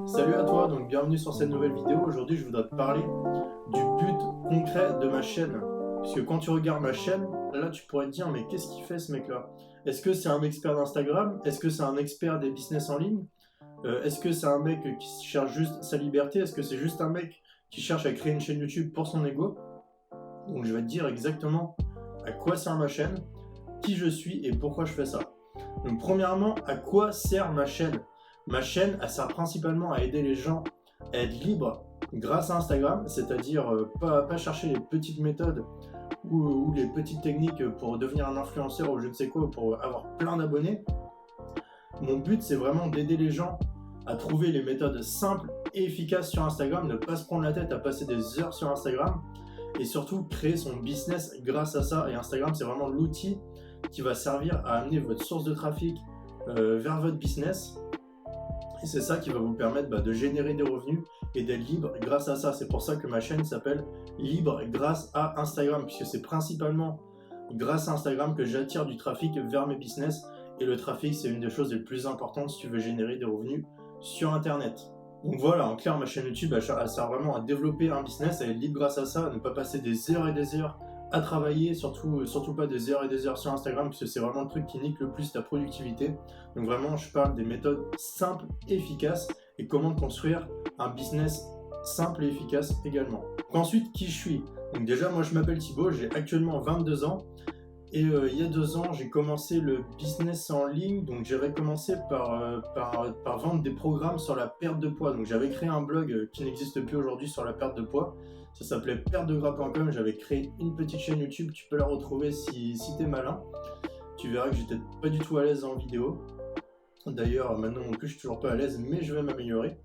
Salut à toi, donc bienvenue sur cette nouvelle vidéo. Aujourd'hui, je voudrais te parler du but concret de ma chaîne. Parce que quand tu regardes ma chaîne, là, tu pourrais te dire, mais qu'est-ce qu'il fait ce mec-là? Est-ce que c'est un expert d'Instagram? Est-ce que c'est un expert des business en ligne? Est-ce que c'est un mec qui cherche juste sa liberté? Est-ce que c'est juste un mec qui cherche à créer une chaîne YouTube pour son ego? Donc, je vais te dire exactement à quoi sert ma chaîne, qui je suis et pourquoi je fais ça. Donc, premièrement, à quoi sert ma chaîne? Ma chaîne, elle sert principalement à aider les gens à être libres grâce à Instagram, c'est-à-dire pas chercher les petites méthodes ou les petites techniques pour devenir un influenceur ou je ne sais quoi, pour avoir plein d'abonnés. Mon but, c'est vraiment d'aider les gens à trouver les méthodes simples et efficaces sur Instagram, ne pas se prendre la tête à passer des heures sur Instagram et surtout créer son business grâce à ça. Et Instagram, c'est vraiment l'outil qui va servir à amener votre source de trafic vers votre business. Et c'est ça qui va vous permettre de générer des revenus et d'être libre grâce à ça. C'est pour ça que ma chaîne s'appelle Libre grâce à Instagram, puisque c'est principalement grâce à Instagram que j'attire du trafic vers mes business. Et le trafic, c'est une des choses les plus importantes si tu veux générer des revenus sur Internet. Donc voilà, en clair, ma chaîne YouTube, elle sert vraiment à développer un business, à être libre grâce à ça, à ne pas passer des heures et des heures à travailler, surtout pas des heures et des heures sur Instagram, parce que c'est vraiment le truc qui nique le plus ta productivité. Donc vraiment, je parle des méthodes simples, efficaces, et comment construire un business simple et efficace également. Ensuite, qui je suis? Donc déjà, moi je m'appelle Thibaut, j'ai actuellement 22 ans, et il y a 2 ans, j'ai commencé le business en ligne. Donc j'avais commencé par vendre des programmes sur la perte de poids. Donc j'avais créé un blog qui n'existe plus aujourd'hui sur la perte de poids. Ça s'appelait pertedegras.com. J'avais créé une petite chaîne YouTube. Tu peux la retrouver si t'es malin. Tu verras que j'étais pas du tout à l'aise en vidéo. D'ailleurs, maintenant non plus, je suis toujours pas à l'aise, mais je vais m'améliorer.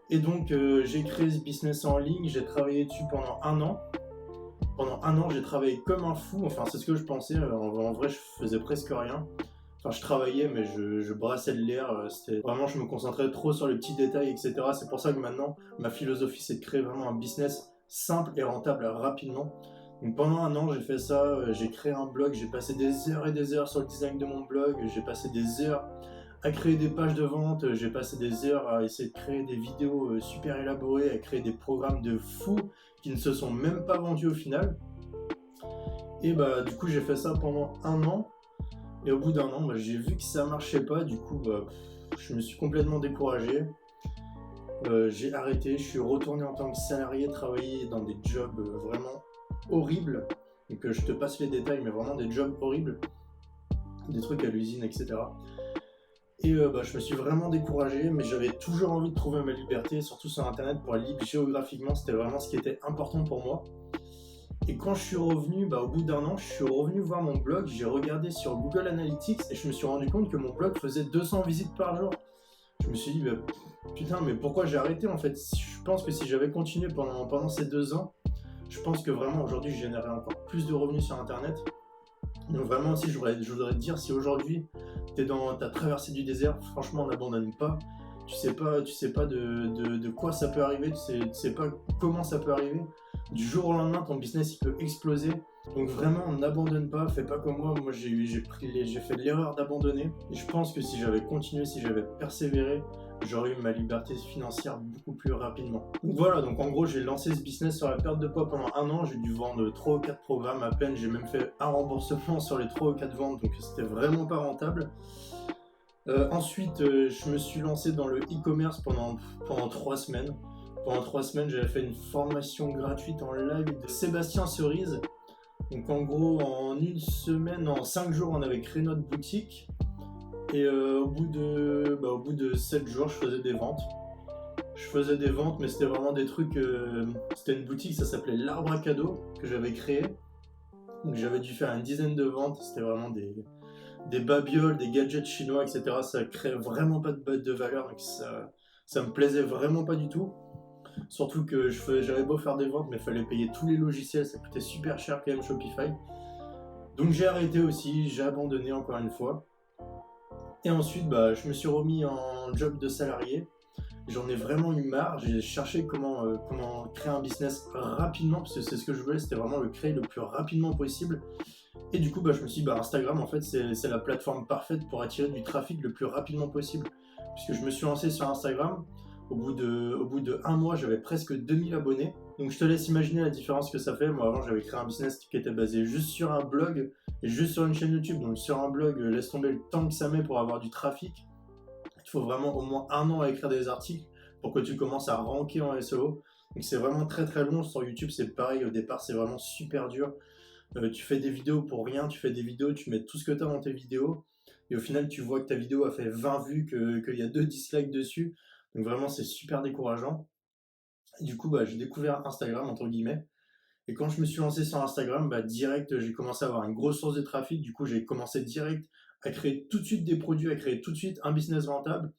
Et donc j'ai créé ce business en ligne. J'ai travaillé dessus pendant un an. Pendant un an, j'ai travaillé comme un fou. Enfin, c'est ce que je pensais. En vrai, je faisais presque rien. Enfin, je travaillais, mais je brassais de l'air. C'était vraiment, je me concentrais trop sur les petits détails, etc. C'est pour ça que maintenant, ma philosophie, c'est de créer vraiment un business simple et rentable rapidement. Donc pendant un an, j'ai fait ça. J'ai créé un blog. J'ai passé des heures et des heures sur le design de mon blog. J'ai passé des heures à créer des pages de vente. J'ai passé des heures à essayer de créer des vidéos super élaborées, à créer des programmes de fou qui ne se sont même pas vendus au final. Et du coup, j'ai fait ça pendant un an. Et au bout d'un an, j'ai vu que ça marchait pas. Du coup, je me suis complètement découragé. J'ai arrêté. Je suis retourné en tant que salarié travailler dans des jobs vraiment horribles. Donc, je te passe les détails, mais vraiment des jobs horribles. Des trucs à l'usine, etc. Et je me suis vraiment découragé, mais j'avais toujours envie de trouver ma liberté, surtout sur Internet, pour être libre géographiquement. C'était vraiment ce qui était important pour moi. Et quand je suis revenu, au bout d'un an, je suis revenu voir mon blog, j'ai regardé sur Google Analytics et je me suis rendu compte que mon blog faisait 200 visites par jour. Je me suis dit, putain, mais pourquoi j'ai arrêté en fait? Je pense que si j'avais continué pendant ces 2 ans, je pense que vraiment aujourd'hui, je générerais encore plus de revenus sur Internet. Donc vraiment aussi, je voudrais te dire, si aujourd'hui, t'as traversé du désert, franchement, n'abandonne pas. Tu sais pas de quoi ça peut arriver, tu sais pas comment ça peut arriver. Du jour au lendemain, ton business il peut exploser. Donc vraiment, n'abandonne pas, fais pas comme moi. Moi, j'ai fait l'erreur d'abandonner. Et je pense que si j'avais continué, si j'avais persévéré, j'aurais eu ma liberté financière beaucoup plus rapidement. Donc voilà, donc en gros, j'ai lancé ce business sur la perte de poids pendant un an. J'ai dû vendre 3 ou 4 programmes à peine. J'ai même fait un remboursement sur les 3 ou 4 ventes, donc c'était vraiment pas rentable. Ensuite, je me suis lancé dans le e-commerce pendant 3 semaines. Pendant 3 semaines, j'avais fait une formation gratuite en live de Sébastien Cerise. Donc en gros, en une semaine, en 5 jours, on avait créé notre boutique. Et au bout de 7 jours, je faisais des ventes. Mais c'était vraiment des trucs... c'était une boutique, ça s'appelait l'Arbre à cadeaux, que j'avais créé. Donc j'avais dû faire une dizaine de ventes. C'était vraiment des babioles, des gadgets chinois, etc. Ça crée vraiment pas de valeur, donc ça me plaisait vraiment pas du tout. Surtout que j'avais beau faire des ventes, mais il fallait payer tous les logiciels, ça coûtait super cher quand même Shopify. Donc j'ai arrêté aussi, j'ai abandonné encore une fois. Et ensuite, je me suis remis en job de salarié. J'en ai vraiment eu marre, j'ai cherché comment créer un business rapidement, parce que c'est ce que je voulais, c'était vraiment le créer le plus rapidement possible. Et du coup, je me suis dit, Instagram, en fait, c'est la plateforme parfaite pour attirer du trafic le plus rapidement possible. puisque je me suis lancé sur Instagram. Au bout de un mois, j'avais presque 2000 abonnés. Donc je te laisse imaginer la différence que ça fait. Moi avant, j'avais créé un business qui était basé juste sur un blog et juste sur une chaîne YouTube. Donc sur un blog, laisse tomber le temps que ça met pour avoir du trafic. Il faut vraiment au moins un an à écrire des articles pour que tu commences à ranker en SEO. Donc c'est vraiment très très long. Sur YouTube, c'est pareil. Au départ, c'est vraiment super dur. Tu fais des vidéos pour rien. Tu fais des vidéos, tu mets tout ce que tu as dans tes vidéos. Et au final, tu vois que ta vidéo a fait 20 vues, qu'il y a 2 dislikes dessus. Donc vraiment, c'est super décourageant. Et du coup, j'ai découvert Instagram, entre guillemets. Et quand je me suis lancé sur Instagram, direct, j'ai commencé à avoir une grosse source de trafic. Du coup, j'ai commencé direct à créer tout de suite des produits, à créer tout de suite un business rentable.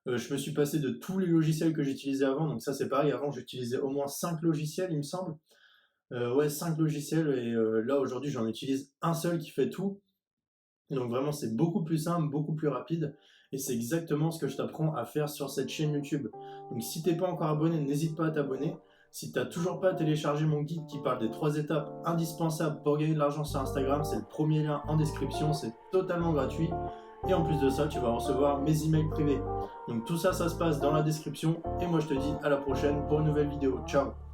Je me suis passé de tous les logiciels que j'utilisais avant. Donc ça, c'est pareil. Avant, j'utilisais au moins 5 logiciels, il me semble. Ouais, 5 logiciels. Et là, aujourd'hui, j'en utilise un seul qui fait tout. Donc vraiment, c'est beaucoup plus simple, beaucoup plus rapide. Et c'est exactement ce que je t'apprends à faire sur cette chaîne YouTube. Donc si t'es pas encore abonné, n'hésite pas à t'abonner. Si t'as toujours pas téléchargé mon guide qui parle des 3 étapes indispensables pour gagner de l'argent sur Instagram, c'est le premier lien en description, c'est totalement gratuit. Et en plus de ça, tu vas recevoir mes emails privés. Donc tout ça, ça se passe dans la description. Et moi, je te dis à la prochaine pour une nouvelle vidéo. Ciao!